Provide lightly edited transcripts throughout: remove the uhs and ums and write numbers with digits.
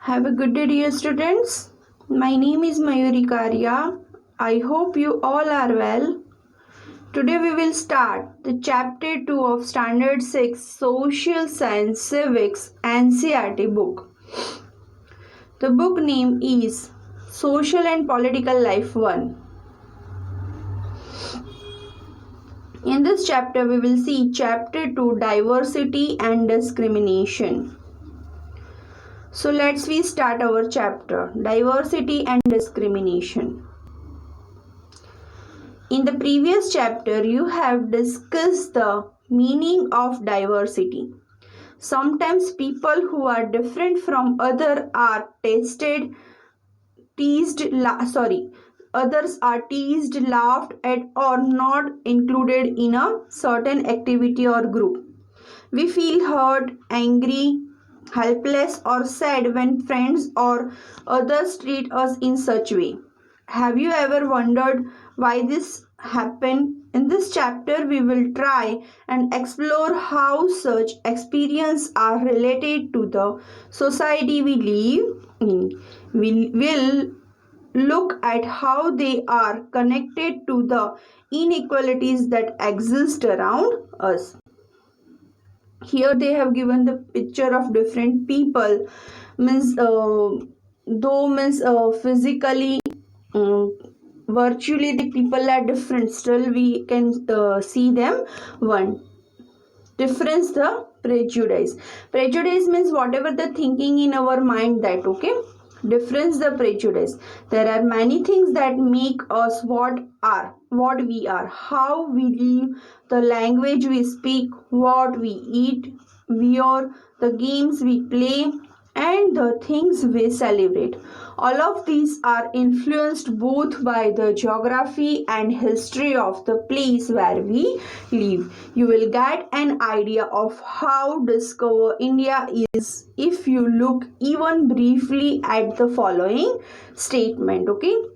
Have a good day, dear students. My name is Mayuri Karya. I hope you all are well. Today we will start the Chapter 2 of Standard 6 Social Science Civics Ncert book. The book name is Social and Political Life 1. In this chapter we will see Chapter 2 Diversity and Discrimination. So let's start our chapter, Diversity and Discrimination. In the previous chapter, you have discussed the meaning of diversity. Sometimes people who are different from others are others are teased, laughed at, or not included in a certain activity or group. We feel hurt, angry, helpless, or sad when friends or others treat us in such way. Have you ever wondered why this happened? In this chapter, we will try and explore how such experiences are related to the society we live in. We will look at how they are connected to the inequalities that exist around us. Here they have given the picture of different people, physically, virtually the people are different, still we can see them. One difference, the prejudice means whatever the thinking in our mind, that difference, the prejudice. There are many things that make us what we are, how we live, the language we speak, what we eat, wear, the games we play, and the things we celebrate. All of these are influenced both by the geography and history of the place where we live. You will get an idea of how discover India is if you look even briefly at the following statement.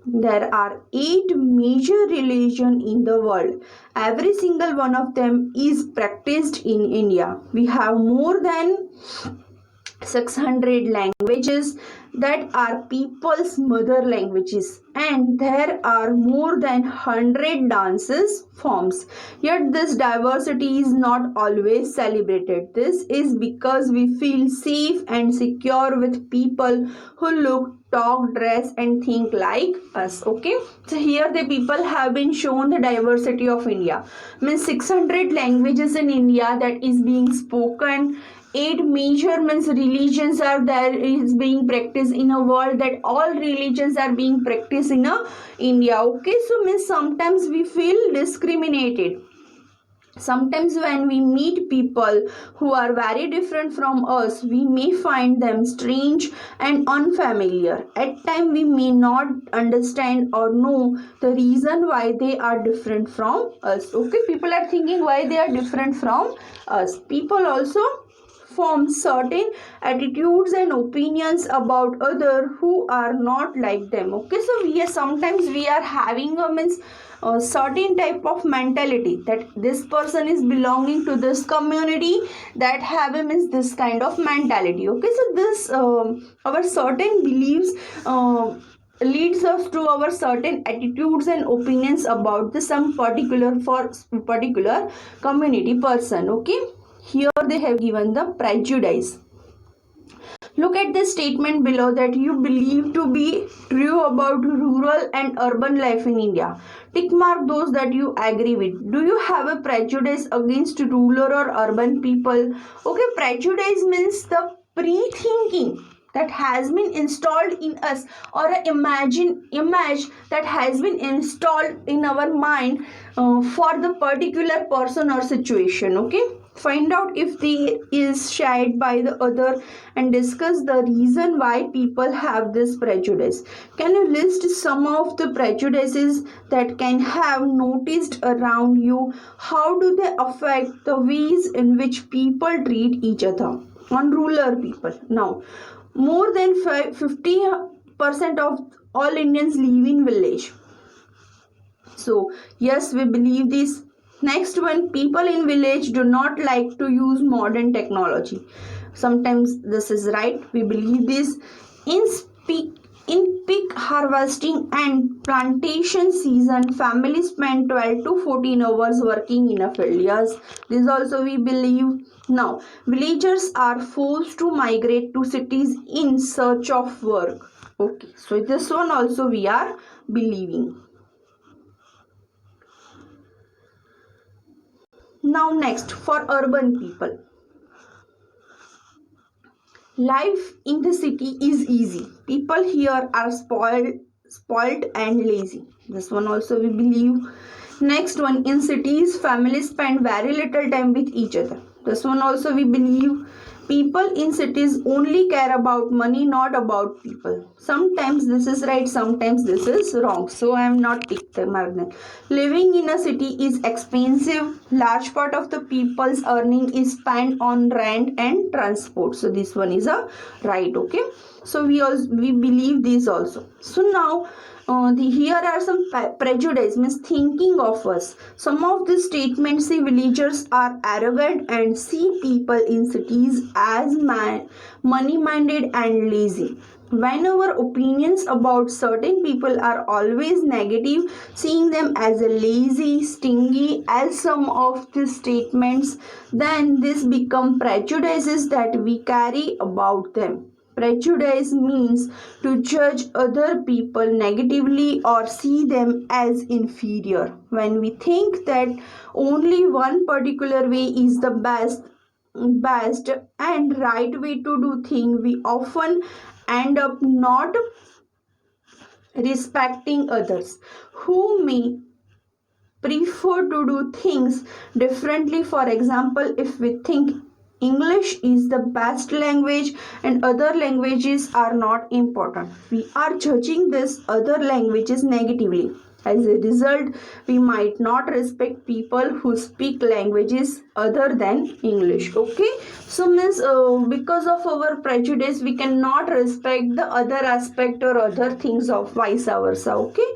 There are 8 major religions in the world. Every single one of them is practiced in India. We have more than 600 languages that are people's mother languages, and there are more than 100 dances forms. Yet this diversity is not always celebrated. This is because we feel safe and secure with people who look, talk, dress, and think like us. So here the people have been shown the diversity of India. Means 600 languages in India that is being spoken. 8 major religions are there, is being practiced in a world, that all religions are being practiced in India. So sometimes we feel discriminated. Sometimes when we meet people who are very different from us, we may find them strange and unfamiliar. At times we may not understand or know the reason why they are different from us. People are thinking why they are different from us. People also form certain attitudes and opinions about others who are not like them. So sometimes we are having a certain type of mentality that this person is belonging to this community, that have this kind of mentality. So this our certain beliefs leads us to our certain attitudes and opinions about some particular community person. Here they have given the prejudice. Look at the statement below that you believe to be true about rural and urban life in India. Tick mark those that you agree with. Do you have a prejudice against rural or urban people? Prejudice means the pre-thinking that has been installed in us, or an image that has been installed in our mind for the particular person or situation. Find out if they is shared by the other and discuss the reason why people have this prejudice. Can you list some of the prejudices that can have noticed around you? How do they affect the ways in which people treat each other? On rural people. Now, more than 50% of all Indians live in village. So, yes, we believe this. Next one, people in village do not like to use modern technology. Sometimes this is right, we believe this. In peak harvesting and plantation season, families spend 12 to 14 hours working in a field. Yes, this also we believe. Now, villagers are forced to migrate to cities in search of work. Okay, so this one also we are believing. Now next, for urban people. Life in the city is easy. People here are spoiled and lazy. This one also we believe. Next one, in cities, families spend very little time with each other. This one also we believe. People in cities only care about money, not about people. Sometimes this is right, sometimes this is wrong. So I am not taking the margin. Living in a city is expensive. Large part of the people's earning is spent on rent and transport. So this one is a right. Okay. So we believe this also. So now here are some prejudice, means thinking of us. Some of the statements say villagers are arrogant and see people in cities as money-minded and lazy. When our opinions about certain people are always negative, seeing them as a lazy, stingy, as some of the statements, then this become prejudices that we carry about them. Prejudice means to judge other people negatively or see them as inferior. When we think that only one particular way is the best and right way to do things, we often end up not respecting others who may prefer to do things differently. For example, if we think English is the best language and other languages are not important, we are judging these other languages negatively. As a result, we might not respect people who speak languages other than English. Okay, so means because of our prejudice, we cannot respect the other aspect or other things of vice versa. Okay,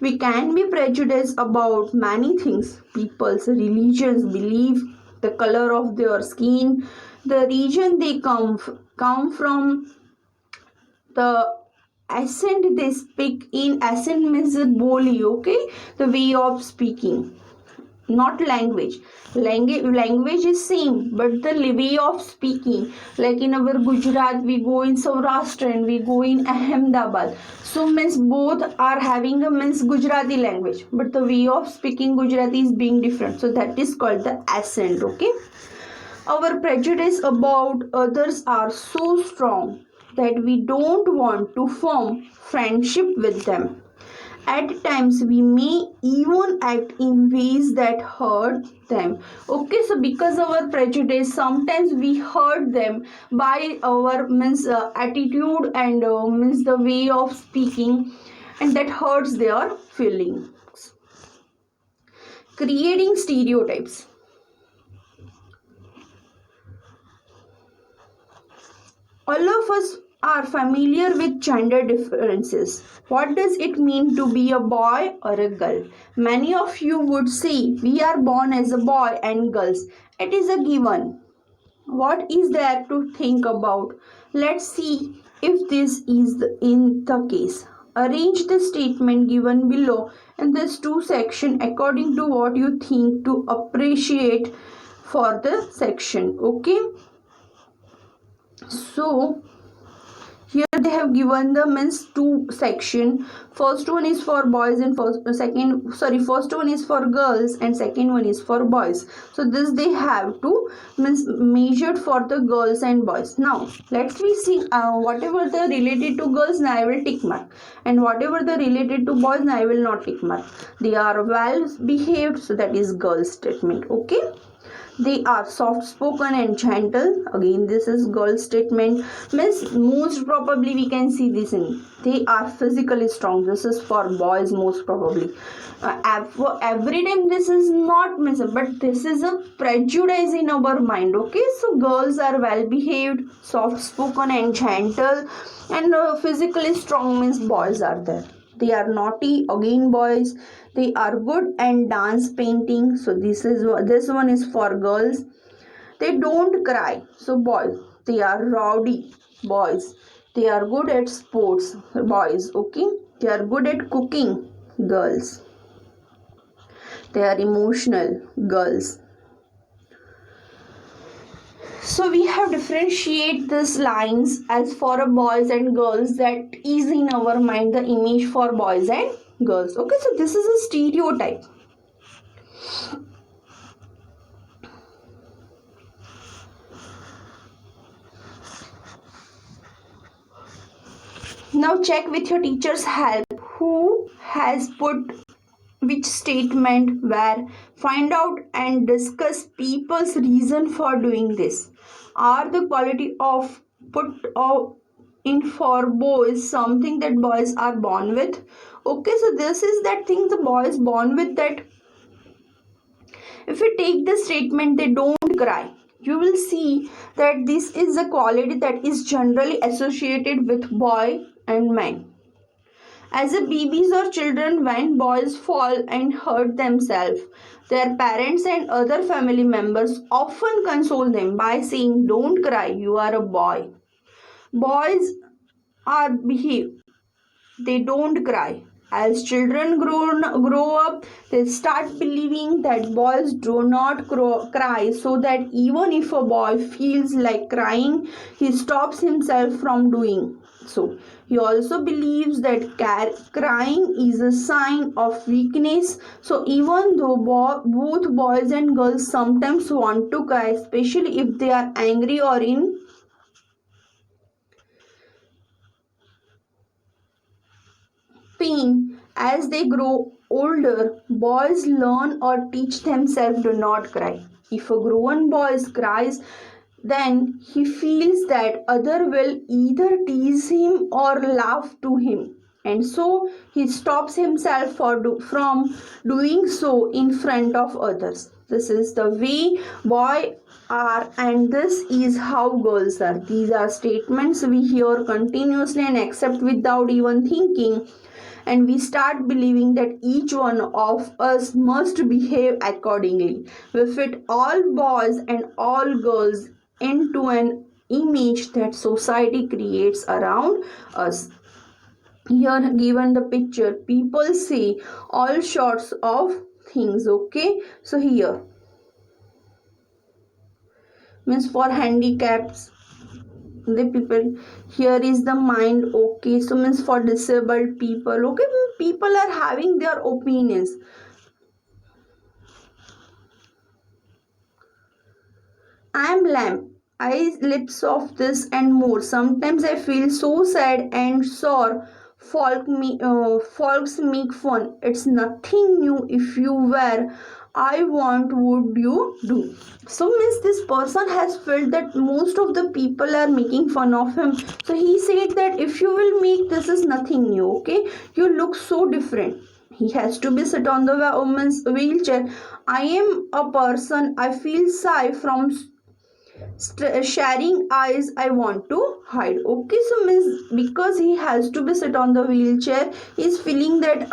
we can be prejudiced about many things: people's religions, belief, the color of their skin, the region they come from, the accent they speak in. Accent means boli, okay, the way of speaking, not language. Language is same, but the way of speaking, like in our Gujarat we go in Saurashtra and we go in Ahmedabad, so means both are having a means Gujarati language, but the way of speaking Gujarati is being different, so that is called the accent. Okay, our prejudice about others are so strong that we don't want to form friendship with them. At times we may even act in ways that hurt them. Okay, so because of our prejudice, sometimes we hurt them by our means attitude and means the way of speaking, and that hurts their feelings. Creating stereotypes. All of us are familiar with gender differences. What does it mean to be a boy or a girl? Many of you would say we are born as a boy and girls. It is a given. What is there to think about? Let's see if this is in the case. Arrange the statement given below in this two section according to what you think to appreciate for the section. Okay. So here they have given the means two section. First one is for boys and first one is for girls and second one is for boys. So this they have to means measured for the girls and boys. Now let's we see whatever the related to girls, now I will tick mark, and whatever the related to boys, now I will not tick mark. They are well behaved, so that is girls statement. Okay. They are soft spoken and gentle. Again, this is girl statement. Means most probably we can see this in. They are physically strong. This is for boys most probably. Every time this is not means, but this is a prejudice in our mind. Okay, so girls are well behaved, soft spoken and gentle, and physically strong means boys are there. They are naughty, again boys. They are good and dance painting, so this one is for girls. They don't cry, so boys. They are rowdy, boys. They are good at sports, boys, okay? They are good at cooking, girls. They are emotional, girls. So we have differentiate these lines as for a boys and girls, that is in our mind the image for boys and girls. Okay, so this is a stereotype. Now check with your teacher's help who has put which statement where. Find out and discuss people's reason for doing this. Are the quality of put in for boys something that boys are born with? Okay, so this is that thing the boys born with, that if you take the statement they don't cry, you will see that this is a quality that is generally associated with boy and man. As a babies or children, when boys fall and hurt themselves, their parents and other family members often console them by saying, "Don't cry, you are a boy." Boys are behave, they don't cry. As children grow up, they start believing that boys do not cry, so that even if a boy feels like crying, he stops himself from doing so. He also believes that crying is a sign of weakness. So even though both boys and girls sometimes want to cry, especially if they are angry or in pain, as they grow older, boys learn or teach themselves to not cry. If a grown boy cries, then he feels that other will either tease him or laugh to him, and so he stops himself from doing so in front of others. This is the way boy are, and this is how girls are. These are statements we hear continuously and accept without even thinking, and we start believing that each one of us must behave accordingly. We fit all boys and all girls into an image that society creates around us. Here given the picture, people say all sorts of things, okay? So here means for handicaps, the people, here is the mind, okay? So means for disabled people, okay? People are having their opinions. I am lamb, I lips of this and more. Sometimes I feel so sad and sore. Folks make fun. It's nothing new. If you were, I want, would you do? So means this person has felt that most of the people are making fun of him. So he said that if you will make, this is nothing new. Okay, you look so different. He has to be sit on the woman's wheelchair. I am a person. I feel shy from sharing eyes, I want to hide. Okay, so means because he has to be sit on the wheelchair, he's feeling that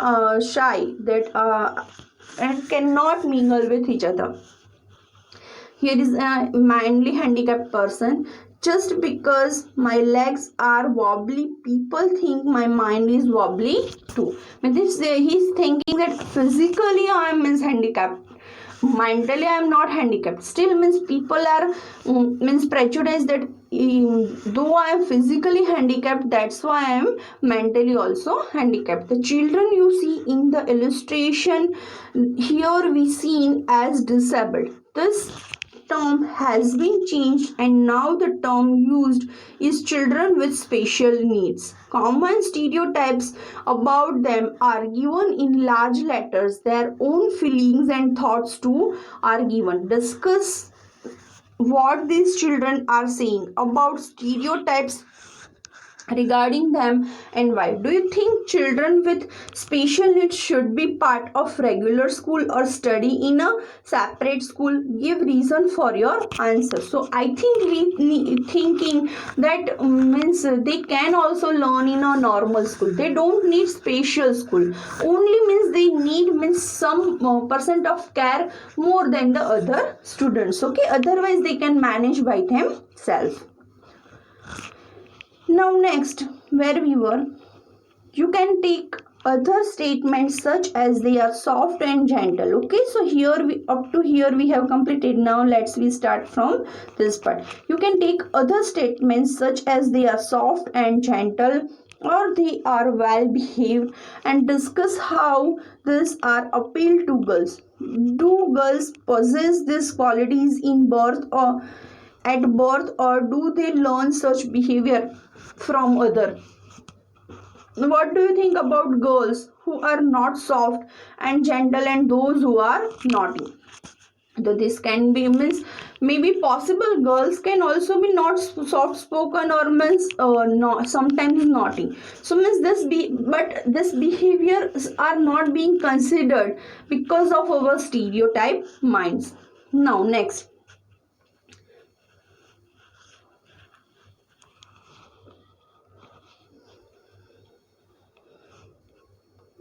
shy, that and cannot mingle with each other. Here is a mindly handicapped person. Just because my legs are wobbly, people think my mind is wobbly too. But he's thinking that physically I am handicapped, mentally I am not handicapped. Still means people are means prejudiced that though I am physically handicapped, that's why I am mentally also handicapped. The children you see in the illustration here we seen as disabled. This term has been changed and now the term used is children with special needs. Common stereotypes about them are given in large letters. Their own feelings and thoughts too are given. Discuss what these children are saying about stereotypes regarding them and why. Do you think children with special needs should be part of regular school or study in a separate school? Give reason for your answer. So I think we thinking that means they can also learn in a normal school. They don't need special school. Only means they need means some percent of care more than the other students. Okay, otherwise they can manage by themselves. Now next, where we were, you can take other statements such as they are soft and gentle. Okay, so here we up to here we have completed. Now we start from this part. You can take other statements such as they are soft and gentle or they are well behaved and discuss how these are appeal to girls. Do girls possess these qualities in birth or at birth, or do they learn such behavior from other? What do you think about girls who are not soft and gentle and those who are naughty? So this can be means maybe possible girls can also be not soft spoken or means not sometimes naughty. So means but this behaviors are not being considered because of our stereotype minds. Now next.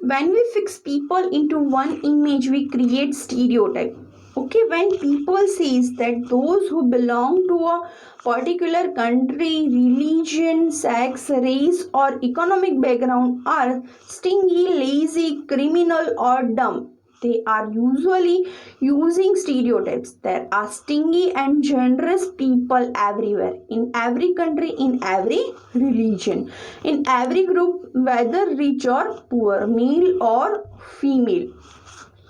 When we fix people into one image, we create stereotype. Okay, when people says that those who belong to a particular country, religion, sex, race or economic background are stingy, lazy, criminal or dumb, they are usually using stereotypes. There are stingy and generous people everywhere, in every country, in every religion, in every group, whether rich or poor, male or female.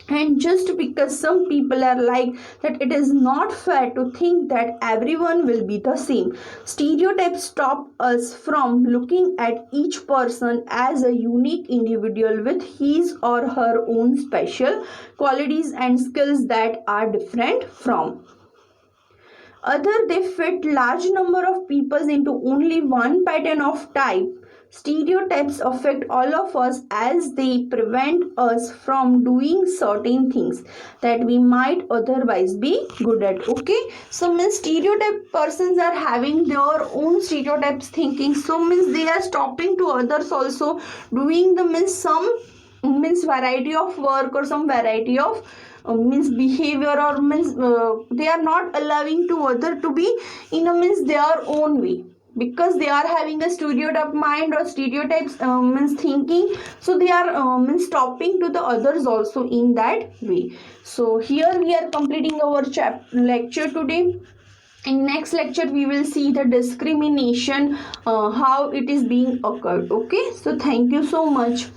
And just because some people are like that, it is not fair to think that everyone will be the same. Stereotypes stop us from looking at each person as a unique individual with his or her own special qualities and skills that are different from other. They fit large number of people into only one pattern of type. Stereotypes affect all of us as they prevent us from doing certain things that we might otherwise be good at. Okay, so means stereotype persons are having their own stereotypes thinking, so means they are stopping to others also doing the means some means variety of work or some variety of means behavior or means they are not allowing to other to be in a means their own way, because they are having a stereotype mind or stereotypes means thinking, so they are means stopping to the others also in that way. So here we are completing our lecture today. In next lecture we will see the discrimination, how it is being occurred. Okay, so thank you so much.